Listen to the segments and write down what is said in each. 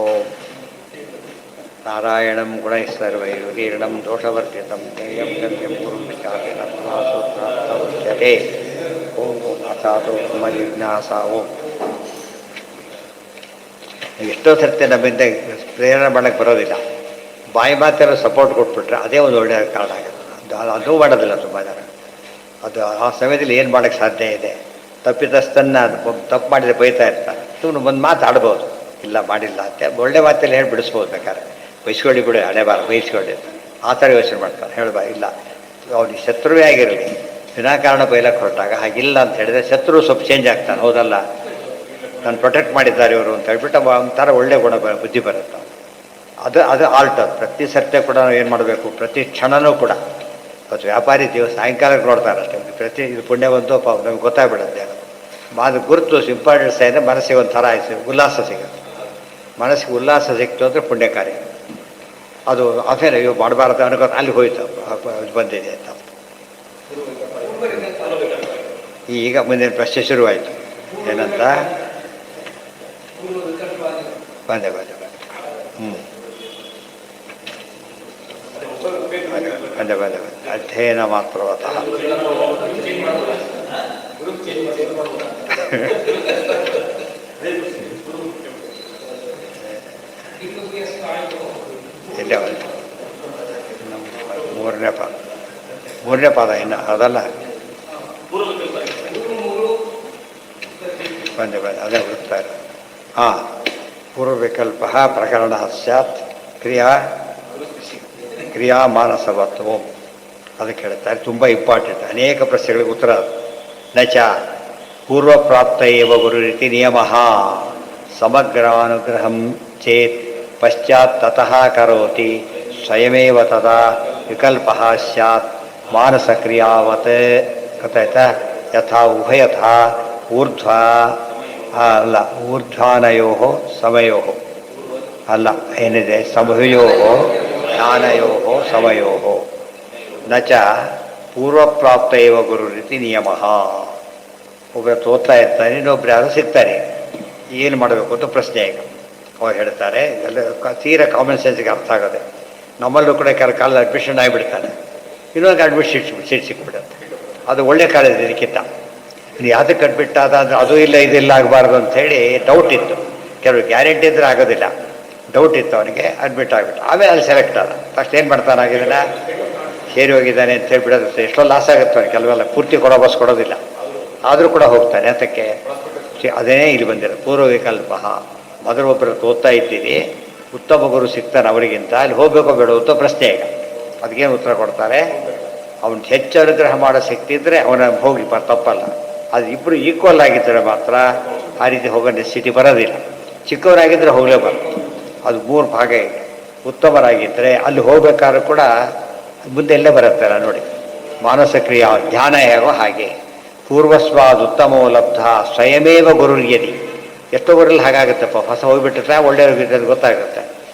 ಓಂ ನಾರಾಯಣಂ ಗುಣೈಃ ಸರ್ವೈರುದೀರ್ಣಂ ದೋಷವರ್ಜಿತಂ ಜ್ಞೇಯಂ ಗಮ್ಯಂ ಗುರುಂ ವಿಚಾರ್ಯತೆ ಓಂ ಅಥಾತೋ ಬ್ರಹ್ಮ ಜಿಜ್ಞಾಸ ಓಂ. ಎಷ್ಟೋ ಸರ್ತಿ ನಮ್ಮಿಂದ ಪ್ರೇರಣೆ ಮಾಡೋಕ್ಕೆ ಬರೋದಿಲ್ಲ. ಬಾಯಿ ಮಾತೆಲ್ಲ ಸಪೋರ್ಟ್ ಕೊಟ್ಬಿಟ್ರೆ ಅದೇ ಒಂದು ಒಳ್ಳೆಯ ಕಾರಣ ಆಗುತ್ತೆ. ಅದು ಮಾಡೋದಿಲ್ಲ ತುಂಬ ಜನ. ಅದು ಆ ಸಮಯದಲ್ಲಿ ಏನು ಮಾಡೋಕ್ಕೆ ಸಾಧ್ಯ ಇದೆ? ತಪ್ಪಿತಸ್ಥನ್ನು ತಪ್ಪು ಮಾಡಿದರೆ ಬೈತಾ ಇರ್ತಾರೆ. ಸುಮ್ಮನೆ ಒಂದು ಮಾತು ಆಡ್ಬೋದು, ಇಲ್ಲ ಮಾಡಿಲ್ಲ ಅಂತ ಒಳ್ಳೆ ಮಾತಲ್ಲಿ ಹೇಳಿ ಬಿಡಿಸ್ಬೋದು. ಬೇಕಾದ್ರೆ ಬೈಸ್ಕೊಳ್ಳಿ ಬಿಡಿ, ಹಣೆ ಬಾರ ಬೈಸ್ಕೊಳ್ಳಿ ಆ ಥರ ಯೋಚನೆ ಮಾಡ್ತಾರೆ. ಹೇಳ್ಬಾ ಇಲ್ಲ, ಅವ್ನಿಗೆ ಶತ್ರುವೇ ಆಗಿರಲಿ, ವಿನಾಕಾರಣ ಬೈಲಕ್ಕೆ ಹೊರಟಾಗ ಹಾಗಿಲ್ಲ ಅಂತ ಹೇಳಿದ್ರೆ ಶತ್ರು ಸ್ವಲ್ಪ ಚೇಂಜ್ ಆಗ್ತಾನೆ. ಹೌದಲ್ಲ, ನಾನು ಪ್ರೊಟೆಕ್ಟ್ ಮಾಡಿದ್ದಾರೆ ಇವರು ಅಂತ ಹೇಳ್ಬಿಟ್ಟು ಒಂಥರ ಒಳ್ಳೆ ಗುಣ ಬುದ್ಧಿ ಬರುತ್ತೆ. ಅದು ಆಲ್ಟ್. ಪ್ರತಿ ಸರ್ತೆ ಕೂಡ ನಾವು ಏನು ಮಾಡಬೇಕು, ಪ್ರತಿ ಕ್ಷಣನೂ ಕೂಡ. ಇವತ್ತು ವ್ಯಾಪಾರಿ ಸಾಯಂಕಾಲಕ್ಕೆ ನೋಡ್ತಾರೆ ಅಷ್ಟೇ, ಪ್ರತಿ ಇದು ಪುಣ್ಯ ಬಂತು ನಮ್ಗೆ ಗೊತ್ತಾಗ್ಬಿಡುತ್ತೆ. ಅದು ಗುರುತು ಇಂಪಾರ್ಟೆನ್ಸ್ ಅಂದರೆ ಮನಸ್ಸಿಗೆ ಒಂಥರ ಆಯಿತು, ಉಲ್ಲಾಸ ಸಿಗುತ್ತೆ. ಮನಸ್ಸಿಗೆ ಉಲ್ಲಾಸ ಸಿಕ್ತು ಅಂದರೆ ಪುಣ್ಯ ಕಾರ್ಯ. ಅದು ಆಮೇಲೆ ಇವು ಮಾಡಬಾರ್ದು ಅನ್ಕೋ ಅಲ್ಲಿ ಹೋಯ್ತು ಬಂದಿದೆ ಅಂತ. ಈಗ ಮುಂದಿನ ಪ್ರಶ್ನೆ ಶುರುವಾಯಿತು. ಏನಂತ ಬಂದೆ ಬಂದೆ ಬಂದೆ ಬಂದೆ ಅಧ್ಯಯನ ಮಾತ್ರವತಃ ಇಲ್ಲ ಮೂರನೇ ಪಾದ ಇನ್ನು ಅದಲ್ಲ. ಬಂದೆ ಬಂದೆ ಅದೇ ಹುಡುಕ್ತಾ ಇರೋದು. ಹಾಂ, ಪೂರ್ವವಿಕಲ್ಪ ಪ್ರಕರಣ ಸ್ಯಾತ್ ಕ್ರಿಯಾ ಮಾನಸವತ್ವ ಅದಕ್ಕೆ ಹೇಳ್ತಾರೆ. ತುಂಬ ಇಂಪಾರ್ಟೆಂಟ್. ಅನೇಕ ಪ್ರಶ್ನೆಗಳಿಗೆ ಉತ್ತರ ಅದು. ನಚ ಪೂರ್ವಪ್ರಾಪ್ತ ಏವ ಗುರು ರೀತಿ ನಿಯಮ ಸಮಗ್ರಾನುಗ್ರಹಂ ಚೇತ್ ಪಶ್ಚಾತ್ ತತಃ ಕರೋತಿ ಸ್ವಯಮೇವ ತದಾ ವಿಕಲ್ಪ ಸ್ಯಾತ್ ಮಾನಸಕ್ರಿಯಾವತ್. ಗೊತ್ತಾಯ್ತಾ? ಯಥಾ ಉಭಯತಃ ಊರ್ಧ್ವ ಅಲ್ಲ, ಊರ್ಧ್ವಾನಯೋ ಸಮಯೋ ಅಲ್ಲ, ಏನಿದೆ ಸಮಯೋ ಜ್ಞಾನಯೋ ಸಮಯೋ ನಚ ಪೂರ್ವಪ್ರಾಪ್ತ ಏವ ಗುರು ರೀತಿ ನಿಯಮ. ಒಬ್ಬರು ಓದ್ತಾ ಇರ್ತಾನೆ, ಇನ್ನೊಬ್ರು ಯಾರು ಸಿಗ್ತಾರೆ, ಏನು ಮಾಡಬೇಕು ಅಂತ ಪ್ರಶ್ನೆ. ಈಗ ಅವ್ರು ಹೇಳ್ತಾರೆ, ಎಲ್ಲ ತೀರಾ ಕಾಮನ್ ಸೆನ್ಸ್ಗೆ ಅರ್ಥ ಆಗೋದೆ. ನಮ್ಮಲ್ಲೂ ಕೂಡ ಕಾಲೇಜ್ ಅಡ್ಮಿಷನ್ ಆಗಿಬಿಡ್ತಾನೆ, ಇನ್ನೊಂದು ಅಡ್ಮಿಷನ್ ಸೀಟ್ ಸಿಕ್ಬಿಡುತ್ತೆ. ಅದು ಒಳ್ಳೆ ಕಾಲೇಜ್ ಇದಕ್ಕಿಂತ. ಇನ್ನು ಯಾವುದಕ್ಕೆ ಅಡ್ಮಿಟ್ ಅಂದರೆ ಅದು ಇಲ್ಲ ಇದಿಲ್ಲ ಆಗಬಾರ್ದು ಅಂಥೇಳಿ ಡೌಟ್ ಇತ್ತು. ಕೆಲವು ಗ್ಯಾರಂಟಿ ಇದ್ರೆ ಆಗೋದಿಲ್ಲ, ಡೌಟ್ ಇತ್ತು ಅವನಿಗೆ, ಅಡ್ಮಿಟ್ ಆಗಿಬಿಟ್ಟು ಆಮೇಲೆ ಅಲ್ಲಿ ಸೆಲೆಕ್ಟ್ ಆದ. ಫಸ್ಟ್ ಏನು ಮಾಡ್ತಾನೆ, ಆಗಿಲ್ಲ ಸೇರಿ ಹೋಗಿದ್ದಾನೆ ಅಂತ ಹೇಳ್ಬಿಡೋದು. ಎಷ್ಟೋ ಲಾಸ್ ಆಗುತ್ತೆ ಅವನಿಗೆ. ಕೆಲವೆಲ್ಲ ಪೂರ್ತಿ ಕೊಡೋ ಬಸ್ ಕೊಡೋದಿಲ್ಲ, ಆದರೂ ಕೂಡ ಹೋಗ್ತಾನೆ. ಅದಕ್ಕೆ ಅದೇ ಇಲ್ಲಿ ಬಂದಿರೋ ಪೂರ್ವವಿಕಲ್ಪ. ಮೊದಲು ಒಬ್ಬರು ಓದ್ತಾ ಇದ್ದೀರಿ, ಉತ್ತಮ ಗುರು ಸಿಗ್ತಾನೆ ಅವರಿಗಿಂತ, ಅಲ್ಲಿ ಹೋಗಬೇಕೋ ಬೇಡ ಅಂತ ಪ್ರಶ್ನೆ. ಈಗ ಅದಕ್ಕೇನು ಉತ್ತರ ಕೊಡ್ತಾರೆ, ಅವನು ಹೆಚ್ಚು ಅನುಗ್ರಹ ಮಾಡೋ ಶಕ್ತಿ ಇದ್ದರೆ ಅವನ ಹೋಗಿ ತಪ್ಪಲ್ಲ. ಅದು ಇಬ್ಬರು ಈಕ್ವಲ್ ಆಗಿದ್ದರೆ ಮಾತ್ರ ಆ ರೀತಿ ಹೋಗೋ ನೆಸಿಟಿ ಬರೋದಿಲ್ಲ. ಚಿಕ್ಕವರಾಗಿದ್ದರೆ ಹೋಗಲೇಬಾರ್ದು. ಅದು ಮೂರು ಭಾಗ ಇದೆ. ಉತ್ತಮರಾಗಿದ್ದರೆ ಅಲ್ಲಿ ಹೋಗ್ಬೇಕಾದ್ರೂ ಕೂಡ ಮುಂದೆ ಎಲ್ಲೇ ಬರುತ್ತಲ್ಲ ನೋಡಿ. ಮಾನಸ ಕ್ರಿಯಾ ಧ್ಯಾನ ಹೇಗೋ ಹಾಗೆ. ಪೂರ್ವಸ್ವಾದ ಉತ್ತಮೋ ಲಬ್ಧ ಸ್ವಯಮೇವ ಗುರುರ್ಯದಿ. ಎಷ್ಟೋ ಗುರಲ್ಲಿ ಹಾಗಾಗುತ್ತಪ್ಪ, ಹೊಸ ಹೋಗಿಬಿಟ್ಟಿದ್ರೆ ಒಳ್ಳೆಯವ್ರಿಗೆ ಗೊತ್ತಾಗುತ್ತೆ.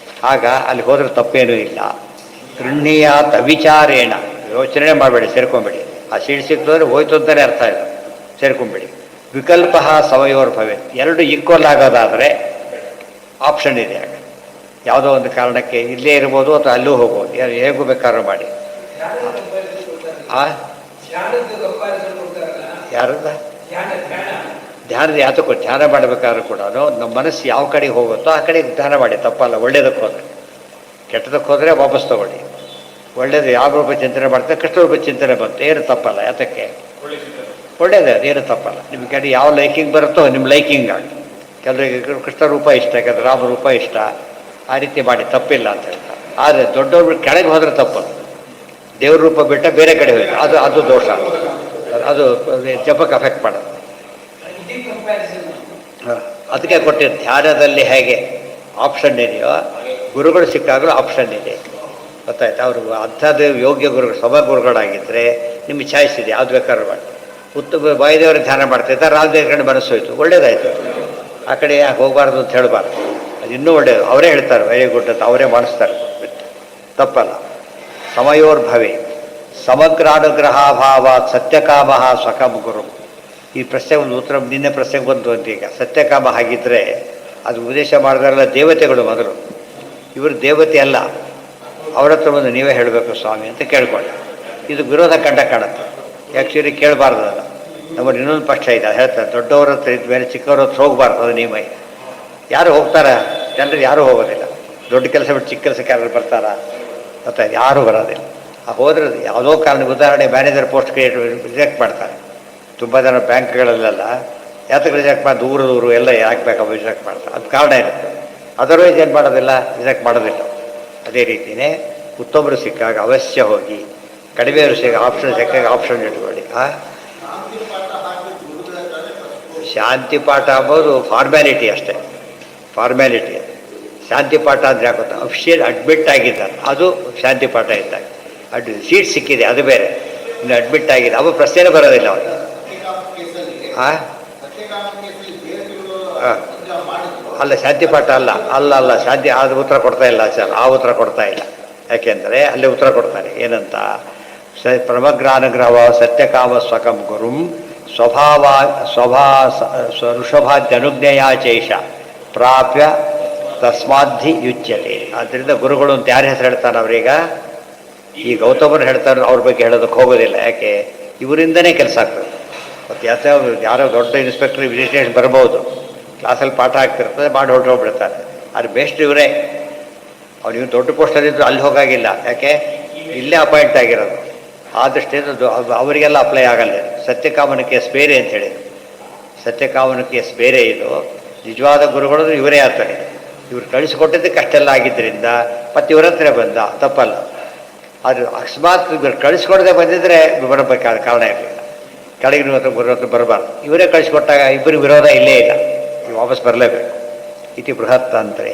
ಆಗ ಅಲ್ಲಿ ಹೋದ್ರೆ ತಪ್ಪೇನೂ ಇಲ್ಲ. ಗೃಹ್ಣೀಯಾತ್ ಅವಿಚಾರೇಣ, ಯೋಚನೆ ಮಾಡಬೇಡಿ, ಸೇರ್ಕೊಂಬೇಡಿ. ಆ ಸೀಟ್ ಸಿಕ್ತಂದ್ರೆ ಹೋಯ್ತು ಅಂತಲೇ ಅರ್ಥ ಇಲ್ಲ, ಸೇರ್ಕೊಂಬೇಡಿ. ವಿಕಲ್ಪ ಸಮಯೋರ್ಭವೆ, ಎರಡು ಈಕ್ವಲ್ ಆಗೋದಾದರೆ ಆಪ್ಷನ್ ಇದೆ. ಆಗ ಯಾವುದೋ ಒಂದು ಕಾರಣಕ್ಕೆ ಇಲ್ಲೇ ಇರ್ಬೋದು ಅಥವಾ ಅಲ್ಲೂ ಹೋಗ್ಬೋದು, ಹೇಗೂ ಬೇಕಾದ್ರೂ ಮಾಡಿ. ಯಾರದ ಧ್ಯಾನದ ಯಾತಕ್ಕೂ ಧ್ಯಾನ ಮಾಡಬೇಕಾದ್ರೂ ಕೂಡ ನಮ್ಮ ಮನಸ್ಸು ಯಾವ ಕಡೆಗೆ ಹೋಗುತ್ತೋ ಆ ಕಡೆಗೆ ಧ್ಯಾನ ಮಾಡಿ, ತಪ್ಪಲ್ಲ. ಒಳ್ಳೇದಕ್ಕೆ ಹೋದರೆ, ಕೆಟ್ಟದಕ್ಕೆ ಹೋದರೆ ವಾಪಸ್ ತಗೊಳ್ಳಿ. ಒಳ್ಳೇದು ಯಾವ ರೂಪ ಚಿಂತನೆ ಮಾಡ್ತಾರೆ, ಕೃಷ್ಣ ರೂಪ ಚಿಂತನೆ ಬಂತು, ಏನು ತಪ್ಪಲ್ಲ. ಯಾತಕ್ಕೆ ಒಳ್ಳೇದೇ, ಅದೇನು ತಪ್ಪಲ್ಲ. ನಿಮ್ಮ ಕಡೆ ಯಾವ ಲೈಕಿಂಗ್ ಬರುತ್ತೋ ನಿಮ್ಮ ಲೈಕಿಂಗ್ ಆಗಿ. ಕೆಲವರಿಗೆ ಕೃಷ್ಣ ರೂಪ ಇಷ್ಟ, ಯಾಕಂದ್ರೆ ರಾಮ ರೂಪ ಇಷ್ಟ, ಆ ರೀತಿ ಮಾಡಿ ತಪ್ಪಿಲ್ಲ ಅಂತ ಹೇಳ್ತಾರೆ. ಆದರೆ ದೊಡ್ಡವ್ರು ಕೆಳಗೆ ಹೋದರೆ ತಪ್ಪಲ್ಲ. ದೇವ್ರ ರೂಪ ಬಿಟ್ಟ ಬೇರೆ ಕಡೆ ಹೋಯ್ತು, ಅದು ದೋಷ. ಅದು ಜಪಕ್ಕೆ ಅಫೆಕ್ಟ್ ಮಾಡೋದು. ಅದಕ್ಕೆ ಕೊಟ್ಟಿದ್ದು ಧ್ಯಾನದಲ್ಲಿ ಹೇಗೆ ಆಪ್ಷನ್ ಇದೆಯೋ, ಗುರುಗಳು ಸಿಕ್ಕಾಗಲೂ ಆಪ್ಷನ್ ಇದೆ. ಗೊತ್ತಾಯ್ತು? ಅವರು ಅಂಥದ್ದು ಯೋಗ್ಯ ಗುರುಗಳು, ಸಮ ಗುರುಗಳಾಗಿದ್ದರೆ ನಿಮಗೆ ಚಾಯ್ಸ್ ಇದೆ, ಯಾವ್ದು ಬೇಕಾದ್ರೂ ಮಾಡಿ. ಉತ್ತಮ ವಾಯುದೇವರು ಧ್ಯಾನ ಮಾಡ್ತಿದ್ದ ರಾಮದೇವ್ರ ಕಡೆ ಮನಸ್ಸು ಹೋಯ್ತು, ಒಳ್ಳೇದಾಯ್ತು. ಆ ಕಡೆ ಯಾಕೆ ಹೋಗಬಾರ್ದು ಅಂತ ಹೇಳಬಾರ್ದು, ಅದು ಇನ್ನೂ ಒಳ್ಳೆಯದು. ಅವರೇ ಹೇಳ್ತಾರೆ ವೆರಿ ಗುಡ್ ಅಂತ, ಅವರೇ ಮಾಡಿಸ್ತಾರೆ, ತಪ್ಪಲ್ಲ. ಸಮಯೋರ್ಭವೆ ಸಮಗ್ರಾನುಗ್ರಹಾಭಾವ ಸತ್ಯಕಾಮ ಸ್ವಕಂ ಗುರು. ಈ ಪ್ರಶ್ನೆ ಒಂದು ಉತ್ತರ ನಿನ್ನೆ ಪ್ರಶ್ನೆಗೆ ಬಂತು ಅಂತ. ಈಗ ಸತ್ಯಕಾಮ ಹಾಗಿದ್ದರೆ ಅದು ಉಪದೇಶ ಮಾಡಿದಾರಲ್ಲ ದೇವತೆಗಳು ಮೊದಲು, ಇವರು ದೇವತೆ ಅಲ್ಲ. ಅವ್ರ ಹತ್ರ ಬಂದು ನೀವೇ ಹೇಳಬೇಕು ಸ್ವಾಮಿ ಅಂತ ಕೇಳ್ಕೊಂಡೆ. ಇದು ವಿರೋಧ ಕಂಡ ಕಾಣುತ್ತೆ. ಆ್ಯಕ್ಚುಲಿ ಕೇಳಬಾರ್ದಲ್ಲ. ನಮ್ಮಲ್ಲಿ ಇನ್ನೊಂದು ಪಕ್ಷ ಇದೆ, ಹೇಳ್ತಾರೆ ದೊಡ್ಡವ್ರ ಹತ್ರ ಇದ್ದ ಮೇಲೆ ಚಿಕ್ಕವ್ರ ಹತ್ರ ಹೋಗಬಾರ್ದು, ಅದು ನಿಯಮ ಇದೆ. ಯಾರು ಹೋಗ್ತಾರ? ಜನರು ಯಾರೂ ಹೋಗೋದಿಲ್ಲ. ದೊಡ್ಡ ಕೆಲಸ ಬಿಟ್ಟು ಚಿಕ್ಕ ಕೆಲಸಕ್ಕೆ ಯಾರು ಬರ್ತಾರ? ಮತ್ತು ಯಾರೂ ಬರೋದಿಲ್ಲ. ಹೋದ್ರೆ ಯಾವುದೋ ಕಾರಣ, ಉದಾಹರಣೆ ಮ್ಯಾನೇಜರ್ ಪೋಸ್ಟ್ ಕ್ರಿಯೇಟ್ ರಿಜೆಕ್ಟ್ ಮಾಡ್ತಾರೆ. ತುಂಬ ಜನ ಬ್ಯಾಂಕ್ಗಳಲ್ಲೆಲ್ಲ ಯಾತಕ್ಕೆ ರಿಜೆಕ್ಟ್ ಮಾಡಿ ದೂರು ಎಲ್ಲ ಯಾಕೆ ಬೇಕಪ್ಪ ರಿಜೆಕ್ಟ್ ಮಾಡ್ತಾರೆ, ಅದು ಕಾರಣ ಇರುತ್ತೆ. ಅದರ್ವೈಸ್ ಏನು ಮಾಡೋದಿಲ್ಲ, ರಿಜೆಕ್ಟ್ ಮಾಡೋದಿಲ್ಲ. ಅದೇ ರೀತಿಯೇ ಉತ್ತಮರು ಸಿಕ್ಕಾಗ ಅವಶ್ಯ ಹೋಗಿ, ಕಡಿಮೆಯವರು ಸಿಕ್ಕ ಆಪ್ಷನ್ ಸಿಕ್ಕಾಗ ಆಪ್ಷನ್ ಇಟ್ಕೊಳ್ಳಿ. ಶಾಂತಿ ಪಾಠ ಅಂಬೋದು ಫಾರ್ಮ್ಯಾಲಿಟಿ ಅಷ್ಟೇ, ಫಾರ್ಮ್ಯಾಲಿಟಿ. ಶಾಂತಿ ಪಾಠ ಅಂದರೆ ಯಾಕೊತ್ತಾ, ಅಫಿಷಿಯಲ್ ಅಡ್ಮಿಟ್ ಆಗಿದ್ದಾರೆ, ಅದು ಶಾಂತಿ ಪಾಠ ಇದ್ದಾಗ. ಸೀಟ್ ಸಿಕ್ಕಿದೆ ಅದು ಬೇರೆ, ಇನ್ನು ಅಡ್ಮಿಟ್ ಆಗಿದೆ ಅವ ಪ್ರಶ್ನೆನೇ ಬರೋದಿಲ್ಲ ಅವನು. ಅಲ್ಲ ಶಾಂತಿ ಪಾಠ ಅಲ್ಲ ಶಾಂತಿ ಅದು ಉತ್ತರ ಕೊಡ್ತಾ ಇಲ್ಲ ಸರ್, ಆ ಉತ್ತರ ಕೊಡ್ತಾ ಇಲ್ಲ. ಯಾಕೆಂದರೆ ಅಲ್ಲಿ ಉತ್ತರ ಕೊಡ್ತಾರೆ ಏನಂತ, ಪ್ರಮಗ್ರಾನುಗ್ರಹ ಸತ್ಯಕಾಮ ಸ್ವಕಂ ಗುರುಂ ಋಷಭಾದ್ಯನುಜ್ಞೆಯ ಚೈಷ ಪ್ರಾಪ್ಯ ತಸ್ಮಾಧಿ ಯುಜ್ಯತೆ. ಆದ್ದರಿಂದ ಗುರುಗಳು ಅಂತ ಯಾರು ಹೆಸರು ಹೇಳ್ತಾನೆ ಅವ್ರೀಗ? ಈ ಗೌತಮರು ಹೇಳ್ತಾರೆ, ಅವ್ರ ಬಗ್ಗೆ ಹೇಳೋದಕ್ಕೆ ಹೋಗೋದಿಲ್ಲ. ಯಾಕೆ? ಇವರಿಂದನೇ ಕೆಲಸ ಆಗ್ತದೆ. ಮತ್ತು ಯಾರೋ ದೊಡ್ಡ ಇನ್ಸ್ಪೆಕ್ಟರ್ ವಿಸಿಟೇಷನ್ ಬರ್ಬೋದು, ಕ್ಲಾಸಲ್ಲಿ ಪಾಠ ಆಗ್ತಿರ್ತದೆ, ಮಾಡಿ ಹೊರಟೋಗ್ಬಿಡ್ತಾರೆ. ಅದು ಬೆಸ್ಟ್ ಇವರೇ. ನೀವು ದೊಡ್ಡ ಪೋಸ್ಟಲ್ಲಿದ್ದು ಅಲ್ಲಿ ಹೋಗಾಗಿಲ್ಲ. ಯಾಕೆ? ಇಲ್ಲೇ ಅಪಾಯಿಂಟ್ ಆಗಿರೋದು. ಆ ದೃಷ್ಟಿಯಿಂದ ಅವರಿಗೆಲ್ಲ ಅಪ್ಲೈ ಆಗಲ್ಲ. ಸತ್ಯಕಾಮನ ಕೇಸ್ ಬೇರೆ ಅಂಥೇಳಿ, ಸತ್ಯಕಾಮನ ಕೇಸ್ ಬೇರೆ. ಇದು ನಿಜವಾದ ಗುರುಗಳು ಇವರೇ ಆಗ್ತಾರೆ. ಇವ್ರು ಕಳಿಸಿಕೊಟ್ಟಿದ್ದಕ್ಕೆ ಅಷ್ಟೆಲ್ಲ ಆಗಿದ್ದರಿಂದ ಮತ್ತು ಇವರ ಹತ್ರ ಬಂದ, ತಪ್ಪಲ್ಲ. ಅದು ಅಕಸ್ಮಾತ್ ಇವ್ರು ಕಳಿಸ್ಕೊಡದೆ ಬಂದಿದ್ದರೆ ಬರಬೇಕಾದ ಕಾರಣ ಇರಲಿಲ್ಲ. ಕೆಳಗಿನ ಹತ್ರ ಗುರು ಹತ್ರ ಬರಬಾರ್ದು. ಇವರೇ ಕಳಿಸ್ಕೊಟ್ಟಾಗ ಇಬ್ಬರಿಗೆ ವಿರೋಧ ಇಲ್ಲೇ ಇಲ್ಲ, ಇವು ವಾಪಸ್ ಬರಲೇಬೇಕು. ಇತಿ ಬೃಹತ್ ಅಂದರೆ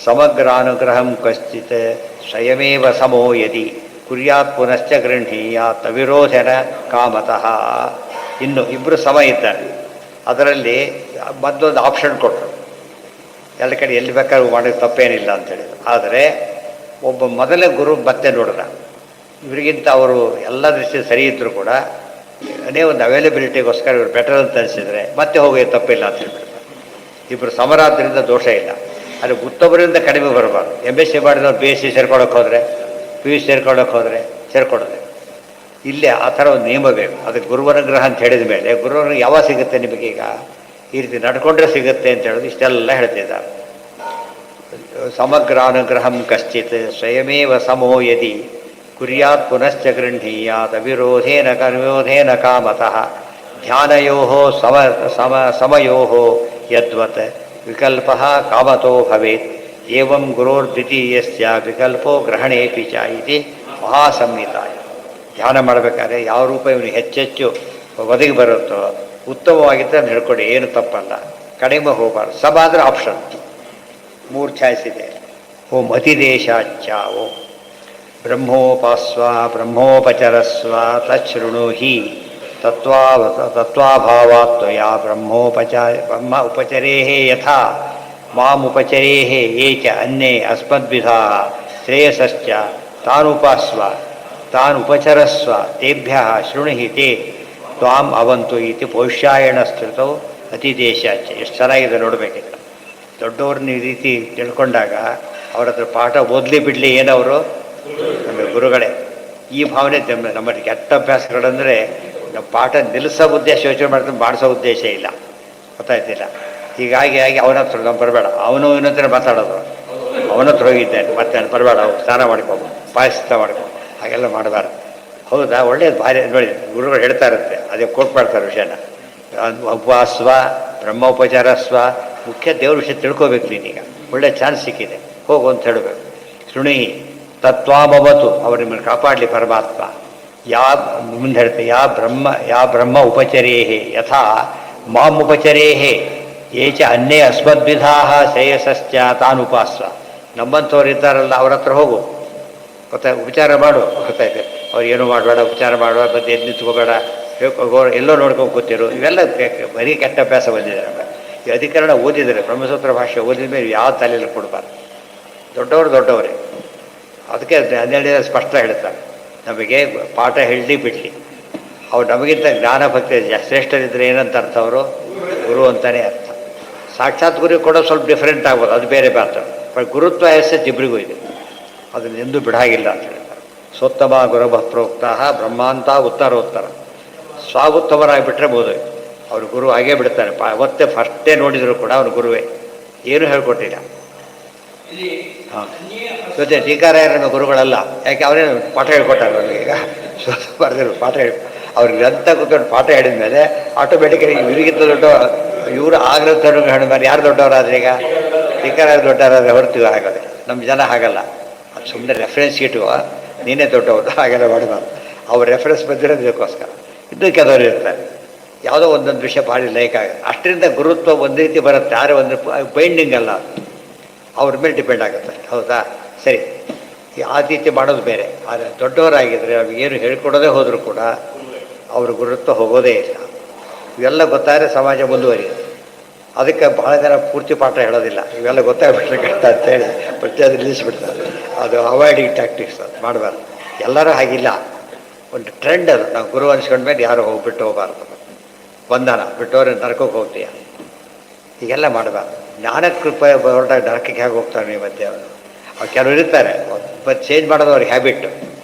ಸಮಗ್ರಾನುಗ್ರಹಂ ಕಶ್ಚಿತ್ ಸ್ವಯಮೇವ ಸಮೋ ಯದಿ ಕುರ್ಯಾತ್ ಪುನಶ್ಚ ಗೃಹೀಯಾತ್ ಅವಿರೋಧನ ಕಾಮತಃ. ಇನ್ನು ಇಬ್ಬರು ಸಮ ಇದ್ದಾರೆ. ಅದರಲ್ಲಿ ಮತ್ತೊಂದು ಆಪ್ಷನ್ ಕೊಟ್ಟರು, ಎಲ್ಲ ಕಡೆ ಎಲ್ಲಿ ಬೇಕಾದ್ರೂ ಮಾಡೋದು ತಪ್ಪೇನಿಲ್ಲ ಅಂತೇಳಿದ್ರು. ಆದರೆ ಒಬ್ಬ ಮೊದಲೇ ಗುರು ಮತ್ತೆ ನೋಡಿದ, ಇವರಿಗಿಂತ ಅವರು ಎಲ್ಲ ದೃಷ್ಟಿ ಸರಿ ಇದ್ದರೂ ಕೂಡ ಅದೇ ಒಂದು ಅವೈಲಬಿಲಿಟಿಗೋಸ್ಕರ ಇವರು ಬೆಟರ್ ಅಂತ ಅನಿಸಿದರೆ ಮತ್ತೆ ಹೋಗಿ ತಪ್ಪಿಲ್ಲ ಅಂತ ಹೇಳ್ಬಿಡ್ತಾರೆ. ಇಬ್ಬರು ಸಮರಾದ್ರಿಂದ ದೋಷ ಇಲ್ಲ. ಆದರೆ ಉತ್ತಮರಿಂದ ಕಡಿಮೆ ಬರಬಾರ್ದು. MSc ಮಾಡಿದವ್ರು BSc ಸೇರ್ಕೊಳ್ಳೋಕೆ ಹೋದರೆ, PUC ಸೇರ್ಕೊಳ್ಳೋಕೆ ಹೋದರೆ ಸೇರ್ಕೊಳ್ಳೋದೆ. ಇಲ್ಲೇ ಆ ಥರ ಒಂದು ನಿಯಮ ಬೇಕು. ಅದಕ್ಕೆ ಗುರುವನುಗ್ರಹ ಅಂತ ಹೇಳಿದ ಮೇಲೆ ಗುರುವನುಗ್ರಹ ಯಾವಾಗ ಸಿಗುತ್ತೆ ನಿಮಗೀಗ? ಈ ರೀತಿ ನಡ್ಕೊಂಡ್ರೆ ಸಿಗುತ್ತೆ ಅಂತ ಹೇಳೋದು ಇಷ್ಟೆಲ್ಲ ಹೇಳ್ತಿದ್ದಾರೆ. ಸಮಗ್ರಾನುಗ್ರಹಂ ಕಶ್ಚಿತ್ ಸ್ವಯಮೇವ ಸಮೋ ಯದಿ ಕುರ್ಯಾತ್ ಪುನಶ್ಚ ಗೃಹೀಯಾತ್ ಅವಿರೋಧೇನ ಕಾಮತಃ ಧ್ಯಾನಯೋ ಸಮಯೋ ಯದ್ವತ್ ವಿಕಲ್ಪ ಕಾಮತೋ ಭವೇತ್ ಏವಂ ಗುರೋರ್ದ್ವಿತೀಯಸ್ಯ ವಿಕಲ್ಪೋ ಗ್ರಹಣೇಪಿ ಚ ಇತಿ ಮಹಾಸಂಹಿತಾಯ. ಧ್ಯಾನ ಮಾಡಬೇಕಾದ್ರೆ ಯಾವ ರೂಪ ಇವನಿಗೆ ಹೆಚ್ಚೆಚ್ಚು ಒದಗಿ ಬರುತ್ತೋ ಉತ್ತಮವಾಗಿದ್ದರೆ ನಡ್ಕೊಡಿ, ಏನು ತಪ್ಪಲ್ಲ. ಕಡಿಮೆ ಹೋಗಬಾರ್ದು. ಸಮ ಅಂದರೆ ಆಪ್ಷನ್. 3 ಚಾಯ್ಸ್ ಇದೆ. ಓಂ ಅತಿದೇಶಾಚ್ಛ ಓಂ ಬ್ರಹ್ಮೋಪಾಸ್ವ ಬ್ರಹ್ಮೋಪಚರಸ್ವ ತಚ್ಛೃಣು ಹಿ ತತ್ವಾಭಾವಾತ್ವಯ ಬ್ರಹ್ಮ ಉಪಚರೇ ಯಥಾ ಮಾಮುಪಚರೇ ಯೇ ಚ ಅನ್ಯೇ ಅಸ್ಮದ್ವಿಧಾ ಶ್ರೇಯಸಶ್ಚ ತಾನುಪಾಸ್ವ ತಾನುಪಚರಸ್ವ ತೇಭ್ಯ ಶೃಣುಹಿ ತೇ ತ್ವಾಂ ಅವಂತು ಇತಿ ಪೌಷ್ಯಾಯಣ ಸ್ತೃತೌ ಅತಿದೇಶಾಚ್ಛ. ಎಷ್ಟು ಚೆನ್ನಾಗಿದೆ ನೋಡಬೇಕಿಲ್ಲ. ದೊಡ್ಡವ್ರನ್ನ ಈ ರೀತಿ ತಿಳ್ಕೊಂಡಾಗ ಅವ್ರ ಹತ್ರ ಪಾಠ ಓದಲಿ ಬಿಡಲಿ ಏನವರು ನಮ್ಮ ಗುರುಗಳೇ. ಈ ಭಾವನೆ ನಮ್ಮಲ್ಲಿ ಕೆಟ್ಟ ಅಭ್ಯಾಸಗಳಂದರೆ ನಮ್ಮ ಪಾಠ ನಿಲ್ಲಿಸೋ ಉದ್ದೇಶ ಯೋಚನೆ ಮಾಡ್ಕೊಂಡು ಮಾಡಿಸೋ ಉದ್ದೇಶ ಇಲ್ಲ, ಗೊತ್ತಾಯ್ತಿಲ್ಲ. ಹೀಗಾಗಿ ಅವನ ಹತ್ರ ನಮ್ಮ ಬರಬೇಡ, ಅವನು ಇನ್ನೊಂಥರ ಮಾತಾಡೋದು, ಅವನ ಹತ್ರ ಹೋಗಿದ್ದೇನೆ ಮತ್ತೆ ನಾನು ಬರಬೇಡ, ಸ್ನಾನ ಮಾಡ್ಕೊಬ ಪಾಯಸ ಮಾಡ್ಕೊ, ಹಾಗೆಲ್ಲ ಮಾಡಬಾರ್ದು. ಹೌದಾ? ಒಳ್ಳೇದು ಭಾರಿ ನೋಡಿ, ಗುರುಗಳು ಹೇಳ್ತಾ ಇರುತ್ತೆ, ಅದೇ ಕೋಟ್ ಮಾಡ್ತಾರೆ ವಿಷಯನ. ಉಪವಾಸ್ವ ಬ್ರಹ್ಮೋಪಚಾರಸ್ವ, ಮುಖ್ಯ ದೇವ್ರ ವಿಷಯ ತಿಳ್ಕೋಬೇಕು ನೀನೀಗ. ಒಳ್ಳೆ ಚಾನ್ಸ್ ಸಿಕ್ಕಿದೆ, ಹೋಗು ಅಂತ ಹೇಳಬೇಕು. ಶೃಣಿ ತತ್ವಾಮವತು, ಅವರು ನಿಮ್ಮನ್ನು ಕಾಪಾಡಲಿ ಪರಮಾತ್ಮ. ಮುಂದೆ ಹೇಳ್ತೆ ಯಾ ಬ್ರಹ್ಮ ಉಪಚರೇಹೇ ಯಥಾ ಮಾಂ ಉಪಚರೇಹೇ ಯೇ ಚ ಅನ್ಯೇ ಅಸ್ಮದ್ವಿಧಾ ಶ್ರೇಯಸಶ್ಚ ತಾನುಪಾಸ್ವ. ನಮ್ಮಂಥವ್ರು ಇದ್ದಾರಲ್ಲ ಅವ್ರ ಹತ್ರ ಹೋಗು, ಉಪಚಾರ ಮಾಡು. ಗೊತ್ತಾಯ್ತು, ಅವ್ರು ಏನೂ ಮಾಡಬೇಡ, ಉಪಚಾರ ಮಾಡುವ ಮತ್ತೆ ಎದ್ದು ನಿಂತ್ಕೋಬೇಡ, ಎಲ್ಲೋ ನೋಡ್ಕೊಂಡು ಕೂತಿರು. ಇವೆಲ್ಲ ಬರೀ ಕೆಟ್ಟ ಅಭ್ಯಾಸ ಬಂದಿದೆ ನಮಗೆ. ಈ ಅಧಿಕರಣ ಓದಿದರೆ, ಬ್ರಹ್ಮಸೂತ್ರ ಭಾಷೆ ಓದಿದ ಮೇಲೆ ಯಾವ ತಲೆಯಲ್ಲಿ ಕೊಡಬಾರ್ದು. ದೊಡ್ಡವರೇ ಅದಕ್ಕೆ 12 ಸ್ಪಷ್ಟ ಹೇಳ್ತಾರೆ, ನಮಗೆ ಪಾಠ ಹೇಳಲಿ ಬಿಡಲಿ, ಅವ್ರು ನಮಗಿಂತ ಜ್ಞಾನ ಭಕ್ತಿ ಶ್ರೇಷ್ಠರಿದ್ದರೆ ಏನಂತ ಅರ್ಥ? ಅವರು ಗುರು ಅಂತಲೇ ಅರ್ಥ. ಸಾಕ್ಷಾತ್ ಗುರು ಕೊಡೋ ಸ್ವಲ್ಪ ಡಿಫ್ರೆಂಟ್ ಆಗ್ಬೋದು, ಅದು ಬೇರೆ ಮಾತು. ಬಟ್ ಗುರುತ್ವ ಎಸೆತ್ ಇಬ್ಬರಿಗೂ ಇದೆ, ಅದನ್ನು ಎಂದೂ ಬಿಡಾಗಿಲ್ಲ ಅಂತ ಹೇಳ್ತಾರೆ. ಸೋತ್ತಮ ಗುರಭ ಪ್ರೋಕ್ತ ಬ್ರಹ್ಮಾಂತ ಉತ್ತರೋತ್ತರ. ಸ್ವಾಗುತ್ತಮರಾಗಿಬಿಟ್ರೆ ಬೋದು, ಅವ್ರ ಗುರು ಆಗೇ ಬಿಡ್ತಾರೆ. ಅವತ್ತೇ ಫಸ್ಟೇ ನೋಡಿದ್ರು ಕೂಡ ಅವ್ರ ಗುರುವೇ, ಏನೂ ಹೇಳ್ಕೊಟ್ಟಿಲ್ಲ. ಹಾಂ, ಜೊತೆ ಟೀಕಾರಾಯರನ್ನ ಗುರುಗಳಲ್ಲ, ಯಾಕೆ ಅವರೇ ಪಾಠ ಹೇಳ್ಕೊಟ್ಟಾರೆ ಅವ್ರಿಗೆ. ಈಗ ಬರೆದಿರು ಪಾಠ ಅವ್ರಿಗೆ ಅಂತ ಕೂತ್ಕೊಂಡು ಪಾಠ ಹೇಳಿದ ಮೇಲೆ ಆಟೋಮೆಟಿಕಲಿ ಇವರಿಗಿಂತ ದೊಡ್ಡ ಇವರು ಆಗಲೂ ದೊಡ್ಡ ಹೇಳಿದ್ಮೇಲೆ ಯಾರು ದೊಡ್ಡವರಾದ್ರೆ ಈಗ ಟೀಕಾರಾಯ ದೊಡ್ಡವರಾದ್ರೆ ಹೊರತು ಆಗೋದೆ. ನಮ್ಮ ಜನ ಹಾಗಲ್ಲ, ಅದು ಸುಮ್ಮನೆ ರೆಫರೆನ್ಸ್ ಇಟ್ಟುವ ನೀನೇ ದೊಡ್ಡವರು ಹಾಗೆಲ್ಲ ಮಾಡಬಾರ್ದು. ಅವ್ರ ರೆಫರೆನ್ಸ್ ಬಂದಿರೋದಕ್ಕೋಸ್ಕರ ಇನ್ನೂ ಕೆಲವರು ಇರ್ತಾರೆ, ಯಾವುದೋ ಒಂದೊಂದು ವಿಷಯ ಭಾಳ ಲೈಕ್ ಆಗುತ್ತೆ. ಅಷ್ಟರಿಂದ ಗುರುತ್ವ ಒಂದು ರೀತಿ ಬರುತ್ತೆ, ಯಾರೇ ಒಂದು ಬೈಂಡಿಂಗ್ ಅಲ್ಲ, ಅವ್ರ ಮೇಲೆ ಡಿಪೆಂಡ್ ಆಗುತ್ತೆ. ಹೌದಾ, ಸರಿ, ಆ ರೀತಿ ಮಾಡೋದು ಬೇರೆ. ಆದರೆ ದೊಡ್ಡವರಾಗಿದ್ದರೆ ಏನು ಹೇಳ್ಕೊಡೋದೇ ಹೋದರೂ ಕೂಡ ಅವ್ರ ಗುರುತ್ವ ಹೋಗೋದೇ ಇಲ್ಲ. ಇವೆಲ್ಲ ಗೊತ್ತಾದರೆ ಸಮಾಜ ಮುಂದುವರಿಯುತ್ತೆ. ಅದಕ್ಕೆ ಬಹಳ ಜನ ಪೂರ್ತಿ ಪಾಠ ಹೇಳೋದಿಲ್ಲ, ಇವೆಲ್ಲ ಗೊತ್ತಾಗ್ಬಿಟ್ರೆ ಕಷ್ಟ ಅಂತೇಳಿ ಪ್ರತಿಯೊಂದು ನಿಲ್ಲಿಸ್ಬಿಡ್ತಾರೆ. ಅದು ಅವಾಯ್ಡಿಂಗ್ ಟ್ಯಾಕ್ಟಿಕ್ಸ್, ಅದು ಮಾಡಬಾರ್ದು. ಎಲ್ಲರೂ ಹಾಗಿಲ್ಲ, ಒಂದು ಟ್ರೆಂಡ್ ಅದು. ನಾವು ಗುರು ಅನ್ಸ್ಕೊಂಡ್ಮೇಲೆ ಯಾರು ಹೋಗ್ಬಿಟ್ಟು ಹೋಗಬಾರ್ದು, ಬಂಧನ ಬಿಟ್ಟವ್ರೆ ನರಕಕ್ಕೆ ಹೋಗ್ತೀಯ, ಹೀಗೆಲ್ಲ ಮಾಡಬಾರ್ದು. ಜ್ಞಾನಕ್ಕೆ ಕೃಪೆ ಹೊರಟಾಗ ನರಕಕ್ಕೆ ಹೇಗೆ ಹೋಗ್ತಾರೆ ನೀವು ಮಧ್ಯೆ? ಅವ್ರು ಕೆಲವರು ಇರ್ತಾರೆ, ಬಟ್ ಚೇಂಜ್ ಮಾಡೋದು ಅವ್ರಿಗೆ ಹ್ಯಾಬಿಟ್.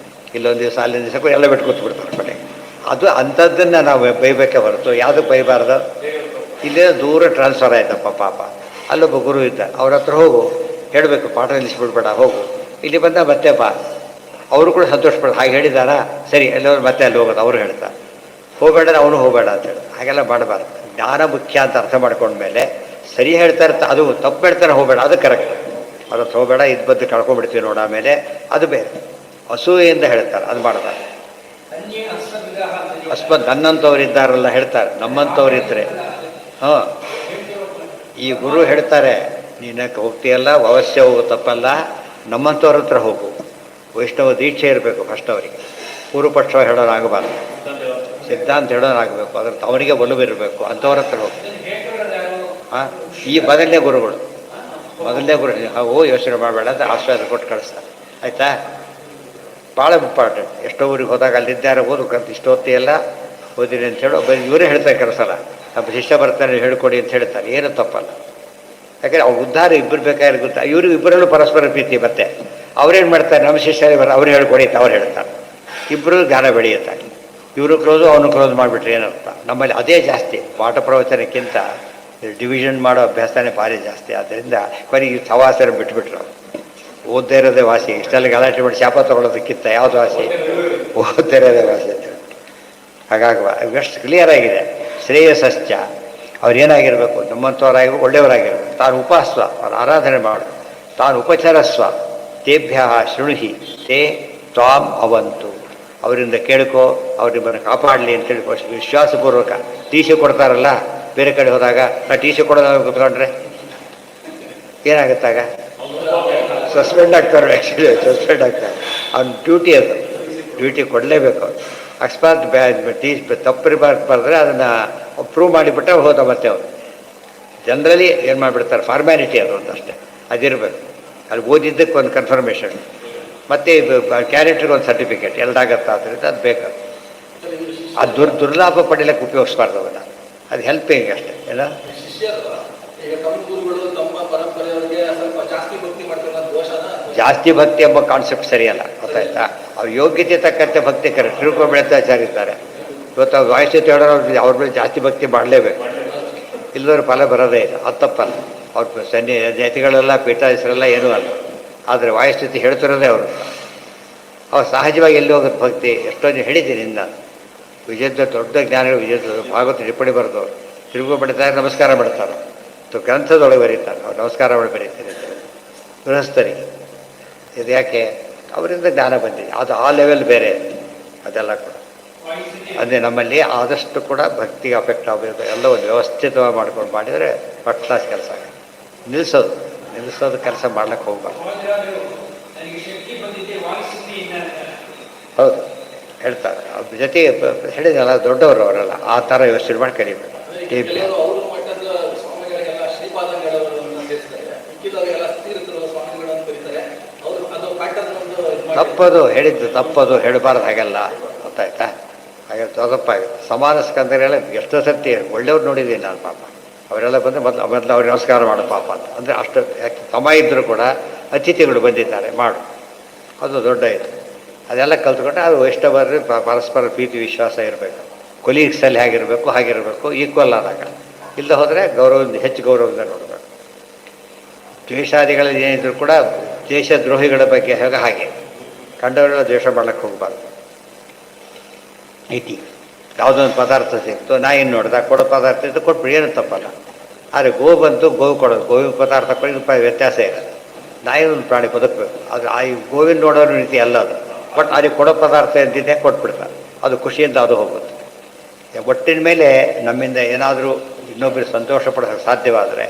ಇಲ್ಲೊಂದು ದಿವಸ ಅಲ್ಲಿಂದ ದಿವಸಕ್ಕೂ ಎಲ್ಲ ಬಿಟ್ಟು ಕೂತ್ಬಿಡ್ತಾರೆ ಕೊನೆಗೆ. ಅದು ಅಂಥದ್ದನ್ನು ನಾವು ಬೈಬೇಕೆ ಹೊರತು ಯಾವುದಕ್ಕೆ ಬೈಬಾರ್ದು. ಇಲ್ಲೇ ದೂರ ಟ್ರಾನ್ಸ್ಫರ್ ಆಯ್ತಪ್ಪ ಪಾಪ, ಅಲ್ಲೊಬ್ಬ ಗುರು ಇದ್ದ, ಅವ್ರ ಹತ್ರ ಹೋಗು, ಹೇಳಬೇಕು ಪಾಠ ನಿಲ್ಲಿಸ್ಬಿಡ್ಬೇಡ, ಹೋಗು. ಇಲ್ಲಿ ಬಂದ ಮತ್ತೆ ಬಾ, ಅವರು ಕೂಡ ಸಂತೋಷಪಡ. ಹಾಗೆ ಹೇಳಿದಾರಾ, ಸರಿ, ಎಲ್ಲವರು ಮತ್ತೆ ಅಲ್ಲಿ ಹೋಗೋದು. ಅವರು ಹೇಳ್ತಾರೆ ಹೋಗಬೇಡ, ಅವನು ಹೋಗಬೇಡ ಅಂತ ಹೇಳಿ. ಹಾಗೆಲ್ಲ ಮಾಡಬಾರ್ದು. ಜ್ಞಾನ ಮುಖ್ಯ ಅಂತ ಅರ್ಥ ಮಾಡ್ಕೊಂಡ್ಮೇಲೆ ಸರಿ ಹೇಳ್ತಾರೆ, ಅದು ತಪ್ಪು ಹೇಳ್ತಾರೆ ಹೋಗಬೇಡ, ಅದು ಕರೆಕ್ಟ್. ಅದಕ್ಕೆ ಹೋಗಬೇಡ, ಇದು ಬದ್ದು ಕಳ್ಕೊಂಡ್ಬಿಡ್ತೀವಿ ನೋಡ, ಆಮೇಲೆ ಅದು ಬೇರೆ. ಅಸೂಯೆಯಿಂದ ಹೇಳ್ತಾರೆ, ಅದು ಮಾಡಬಾರ್ದು. ನನ್ನಂಥವ್ರು ಇದ್ದಾರಲ್ಲ ಹೇಳ್ತಾರೆ, ನಮ್ಮಂಥವ್ರು ಇದ್ದರೆ ಹಾಂ, ಈ ಗುರು ಹೇಳ್ತಾರೆ ನೀನಕ್ಕೆ ಹೋಗ್ತೀಯಲ್ಲ ಅವಶ್ಯ ಹೋಗು, ತಪ್ಪಲ್ಲ, ನಮ್ಮಂಥವ್ರ ಹತ್ರ ಹೋಗು. ವೈಷ್ಣವ ದೀಕ್ಷೆ ಇರಬೇಕು ಫಸ್ಟ್ ಅವರಿಗೆ, ಪೂರ್ವಪಕ್ಷ ಹೇಳೋರಾಗಬಾರ್ದು, ಸಿದ್ಧಾಂತ ಹೇಳೋರಾಗಬೇಕು, ಅದ್ರ ಅವನಿಗೆ ಒಲವಿರಬೇಕು, ಅಂಥವ್ರ ಹತ್ರ ಹೋಗು. ಹಾಂ, ಈ ಮೊದಲನೇ ಗುರುಗಳು, ಮೊದಲನೇ ಗುರು ಯೋಚನೆ ಮಾಡಬೇಡ ಅಂತ ಆಶ್ವಾಸ ಕೊಟ್ಟು ಕಳಿಸ್ತಾರೆ. ಆಯಿತಾ, ಭಾಳ ಇಂಪಾರ್ಟೆಂಟ್. ಎಷ್ಟೋ ಊರಿಗೆ ಹೋದಾಗ ಅಲ್ಲಿದ್ದಾರೆ ಓದಕ್ಕಂತ ಇಷ್ಟೊತ್ತಿ ಎಲ್ಲ ಓದಿರಿ ಅಂತ ಹೇಳೋ ಇವರೇ ಹೇಳ್ತಾರೆ ಕೆಲಸಲ್ಲ, ನಮ್ಮ ಶಿಷ್ಯ ಬರ್ತಾರೆ ಹೇಳ್ಕೊಡಿ ಅಂತ ಹೇಳ್ತಾರೆ, ಏನೂ ತಪ್ಪಲ್ಲ. ಯಾಕಂದರೆ ಅವ್ರು ಉದ್ಧಾರ ಇಬ್ಬರು ಬೇಕಾದ್ರೆ ಗೊತ್ತಾ, ಇವರು ಇಬ್ಬರಲ್ಲೂ ಪರಸ್ಪರ ಪ್ರೀತಿ. ಮತ್ತೆ ಅವ್ರೇನು ಮಾಡ್ತಾರೆ, ನಮ್ಮ ಶಿಷ್ಯ ಅವ್ರು ಹೇಳ್ಕೊಡಿ ಅಂತ ಅವ್ರು ಹೇಳ್ತಾರೆ, ಇಬ್ಬರು ಜ್ಞಾನ ಬೆಳೆಯುತ್ತಾರೆ. ಇವರು ಕ್ಲೋಸು ಅವನು ಕ್ಲೋಸ್ ಮಾಡಿಬಿಟ್ರೆ ಏನರ್ಥ? ನಮ್ಮಲ್ಲಿ ಅದೇ ಜಾಸ್ತಿ, ಪಾಠ ಪ್ರವಚನಕ್ಕಿಂತ ಡಿವಿಷನ್ ಮಾಡೋ ಅಭ್ಯಾಸನೇ ಭಾರಿ ಜಾಸ್ತಿ. ಆದ್ದರಿಂದ ಕೊನೆಗೆ ಸವಾಸರ ಬಿಟ್ಬಿಟ್ರು, ಓದ್ದೇ ಇರೋದೇ ವಾಸಿ. ಇಷ್ಟೆಲ್ಲ ಗಲಾಟೆ ಮಾಡಿ ಶಾಪ ತೊಗೊಳೋದಕ್ಕಿಂತ ಯಾವುದು ವಾಸಿ? ಓದ್ದೇ ಇರೋದೇ ವಾಸಿ ಅಂತ. ಹಾಗಾಗಿ ಎಷ್ಟು ಕ್ಲಿಯರ್ ಆಗಿದೆ. ಶ್ರೇಯಸಶ್ಚ, ಅವ್ರೇನಾಗಿರಬೇಕು, ನಮ್ಮಂಥವ್ರಾಗಿರ್ಬೇಕು, ಒಳ್ಳೆಯವರಾಗಿರ್ಬೇಕು. ತಾನು ಉಪಾಸ್ವ, ಅವ್ರ ಆರಾಧನೆ ಮಾಡು, ತಾನು ಉಪಚರಸ್ವ, ತೇಭ್ಯ ಶೃಣುಹಿ ತೇ ತ್ವಾಂ ಅವಂತು, ಅವರಿಂದ ಕೇಳ್ಕೋ, ಅವ್ರು ನಿಮ್ಮನ್ನು ಕಾಪಾಡಲಿ ಅಂತ ತಿಳ್ಕೊ. ವಿಶ್ವಾಸಪೂರ್ವಕ ಟಿ ಸಿ ಕೊಡ್ತಾರಲ್ಲ ಬೇರೆ ಕಡೆ ಹೋದಾಗ, ನಾ ಟಿ ಸಿ ಕೊಡೋದಾಗ ಕೂತ್ಕೊಂಡ್ರೆ ಏನಾಗುತ್ತಾಗ? ಸಸ್ಪೆಂಡ್ ಆಗ್ತಾರೆ. ಆ್ಯಕ್ಚುಲಿ ಸಸ್ಪೆಂಡ್ ಆಗ್ತಾರೆ. ಅವ್ನ ಡ್ಯೂಟಿ ಅದು, ಡ್ಯೂಟಿ ಕೊಡಲೇಬೇಕು. ಅಕಸ್ಮಾತ್ ತಪ್ಪಿರಬಾರ್ದ್ರೆ ಅದನ್ನು ಪ್ರೂವ್ ಮಾಡಿಬಿಟ್ರೆ ಹೋದ ಮತ್ತೆ ಅವರು ಜನರಲಿ ಏನು ಮಾಡಿಬಿಡ್ತಾರೆ, ಫಾರ್ಮ್ಯಾಲಿಟಿ ಅದು ಅಂತಷ್ಟೇ, ಅದಿರಬೇಕು. ಅಲ್ಲಿ ಓದಿದ್ದಕ್ಕೆ ಒಂದು ಕನ್ಫರ್ಮೇಷನ್, ಮತ್ತು ಇದು ಕ್ಯಾರೆಕ್ಟ್ರಿಗೆ ಒಂದು ಸರ್ಟಿಫಿಕೇಟ್ ಎರಡಾಗತ್ತೆ. ಆದ್ದರಿಂದ ಅದು ಬೇಕು. ಅದು ದುರ್ಲಾಭ ಪಡೀಲಿಕ್ಕೆ ಉಪಯೋಗಿಸ್ಬಾರ್ದು ಅದನ್ನು, ಅದು ಹೆಲ್ಪಿಂಗ್ ಅಷ್ಟೇ. ಏನ ಜಾಸ್ತಿ ಭಕ್ತಿ ಎಂಬ ಕಾನ್ಸೆಪ್ಟ್ ಸರಿಯಲ್ಲ, ಗೊತ್ತಾಯ್ತಾ? ಅವ್ರ ಯೋಗ್ಯತೆ ತಕ್ಕಂತೆ ಭಕ್ತಿ ಕರೆಕ್ಟ್. ತಿರುಪತಿ ಇದ್ದಾರೆ ಇವತ್ತು, ಅವ್ರು ವಾಯುಸ್ಥಿತಿ ಹೇಳೋರು ಅವ್ರ ಮೇಲೆ ಜಾಸ್ತಿ ಭಕ್ತಿ ಮಾಡಲೇಬೇಕು, ಇಲ್ಲದವ್ರ ಫಲ ಬರೋದೇ ಇಲ್ಲ. ಅದು ತಪ್ಪಲ್ಲ. ಅವ್ರ ಜಾತಿಗಳೆಲ್ಲ ಪೀಠಾಧೀಶರೆಲ್ಲ ಏನೂ ಅಲ್ಲ, ಆದರೆ ವಾಯುಸ್ಥಿತಿ ಹೇಳ್ತಿರೋದೇ ಅವರು. ಅವ್ರು ಸಹಜವಾಗಿ ಎಲ್ಲಿ ಹೋಗೋದು ಭಕ್ತಿ. ಎಷ್ಟೊಂದು ಹೇಳಿದ್ದೀನಿ ನಾನು, ವಿಜಯದ ದೊಡ್ಡ ಜ್ಞಾನಿಗಳು, ವಿಜಯದ ಭಾಗವತ ಟಿಪ್ಪಣಿ ಬರೆದವರು ತಿರುಗು ಬಿಡ್ತಾರೆ, ನಮಸ್ಕಾರ ಬಿಡ್ತಾರೆ, ಗ್ರಂಥದೊಳಗೆ ಬರೀತಾರೆ. ಅವ್ರು ನಮಸ್ಕಾರ ಮಾಡಿ ಬರೀತಾರೆ ಗೃಹಸ್ಥರಿಗೆ. ಇದು ಯಾಕೆ? ಅವರಿಂದ ಜ್ಞಾನ ಬಂದಿದೆ, ಅದು ಆ ಲೆವೆಲ್ ಬೇರೆ. ಅದೆಲ್ಲ ಕೂಡ ಅದೇ ನಮ್ಮಲ್ಲಿ ಆದಷ್ಟು ಕೂಡ ಭಕ್ತಿಗೆ ಅಫೆಕ್ಟ್ ಆಗಬೇಕು. ಎಲ್ಲ ಒಂದು ವ್ಯವಸ್ಥಿತವಾಗಿ ಮಾಡ್ಕೊಂಡು ಮಾಡಿದರೆ ಫಸ್ಟ್ ಕ್ಲಾಸ್ ಕೆಲಸ ಆಗುತ್ತೆ. ನಿಲ್ಲಿಸೋದು ಕೆಲಸ ಮಾಡ್ಲಿಕ್ಕೆ ಹೋಗ್ಬಾರ್ದು. ಹೌದು ಹೇಳ್ತಾರೆ, ಅವ್ರ ಜೊತೆ ಹೇಳಿದಲ್ಲ ದೊಡ್ಡವರು ಅವರೆಲ್ಲ ಆ ಥರ ಯೋಚನೆ ಮಾಡಿ ಕರಿಬೇಕು. ತಪ್ಪದು ಹೇಳಿದ್ದು, ತಪ್ಪದು ಹೇಳಬಾರ್ದು, ಹಾಗೆಲ್ಲ ಗೊತ್ತಾಯ್ತಾ? ಹಾಗೆ ತಪ್ಪು ಆಗುತ್ತೆ. ಸಮಾನ ಸ್ಕಂದರೆಲ್ಲ ಎಷ್ಟೋ ಸರ್ತಿ ಒಳ್ಳೆಯವ್ರು ನೋಡಿದ್ದೀನಿ ನಾನು ಪಾಪ, ಅವರೆಲ್ಲ ಬಂದು ಮೊದಲು ಅವ್ರಿಗೆ ನಮಸ್ಕಾರ ಮಾಡು ಪಾಪ ಅಂತ. ಅಂದರೆ ಅಷ್ಟು ಯಾಕೆ ತಮ್ಮ ಇದ್ದರೂ ಕೂಡ ಅತಿಥಿಗಳು ಬಂದಿದ್ದಾರೆ ಮಾಡು, ಅದು ದೊಡ್ಡ ಇದು. ಅದೆಲ್ಲ ಕಲ್ತ್ಕೊಂಡ್ರೆ ಅದು ವೈಷ್ಣವರಲ್ಲಿ ಪರಸ್ಪರ ಪ್ರೀತಿ ವಿಶ್ವಾಸ ಇರಬೇಕು. ಕೊಲೀಗ್ಸಲ್ಲಿ ಹಾಗಿರಬೇಕು ಈಕ್ವಲ್ ಆದಾಗ. ಇಲ್ಲದೆ ಹೋದರೆ ಹೆಚ್ಚು ಗೌರವದಿಂದ ನೋಡಬೇಕು. ದ್ವೇಷಾದಿಗಳಲ್ಲಿ ಏನಿದ್ರು ಕೂಡ ದೇಶದ್ರೋಹಿಗಳ ಬಗ್ಗೆ ಹಾಗೆ ಕಂಡವರೆಲ್ಲ ದ್ವೇಷ ಮಾಡ್ಲಿಕ್ಕೆ ಹೋಗಬಾರ್ದು. ಐತಿ ಯಾವುದೊಂದು ಪದಾರ್ಥ ಸಿಕ್ತು, ನಾ ಏನು ನೋಡ್ದೆ ಕೊಡೋ ಪದಾರ್ಥ ಇತ್ತು ಕೊಟ್ಬಿಡಿ, ಏನು ತಪ್ಪಲ್ಲ. ಆದರೆ ಗೋವು ಕೊಡೋದು, ಗೋವಿನ ಪದಾರ್ಥ ಕೊಡಿ ವ್ಯತ್ಯಾಸ ಇರೋದು. ನಾಯಿನೊಂದು ಪ್ರಾಣಿ ಬದುಕಬೇಕು, ಅದು ಆ ಗೋವಿನ ನೋಡೋರ ರೀತಿ ಅಲ್ಲ ಅದು. ಬಟ್ ಅದಕ್ಕೆ ಕೊಡೋ ಪದಾರ್ಥ ಎಂದಿದೆ ಕೊಟ್ಬಿಡ್ತಾರೆ, ಅದು ಖುಷಿಯಿಂದ ಅದು ಹೋಗುತ್ತೆ. ಒಟ್ಟಿನ ಮೇಲೆ ನಮ್ಮಿಂದ ಏನಾದರೂ ಇನ್ನೊಬ್ಬರಿಗೆ ಸಂತೋಷ ಪಡೋಕ್ಕೆ ಸಾಧ್ಯವಾದರೆ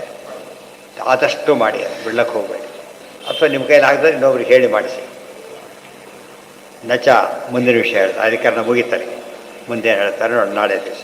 ಆದಷ್ಟು ಮಾಡಿ, ಬಿಡ್ಲಕ್ಕೆ ಹೋಗಬೇಡಿ. ಅಥವಾ ನಿಮ್ಮ ಕೈಲಾಗದ್ರೆ ಇನ್ನೊಬ್ರಿಗೆ ಹೇಳಿ ಮಾಡಿಸಿ. ನಚ ಮುಂದಿನ ವಿಷಯ ಹೇಳ್ತಾರೆ, ಅಧಿಕರಣ ಮುಗಿತಾರೆ. ಮುಂದೆ ಹೇಳ್ತಾರೆ ನೋಡಿ ನಾಳೆ ದಿವಸ.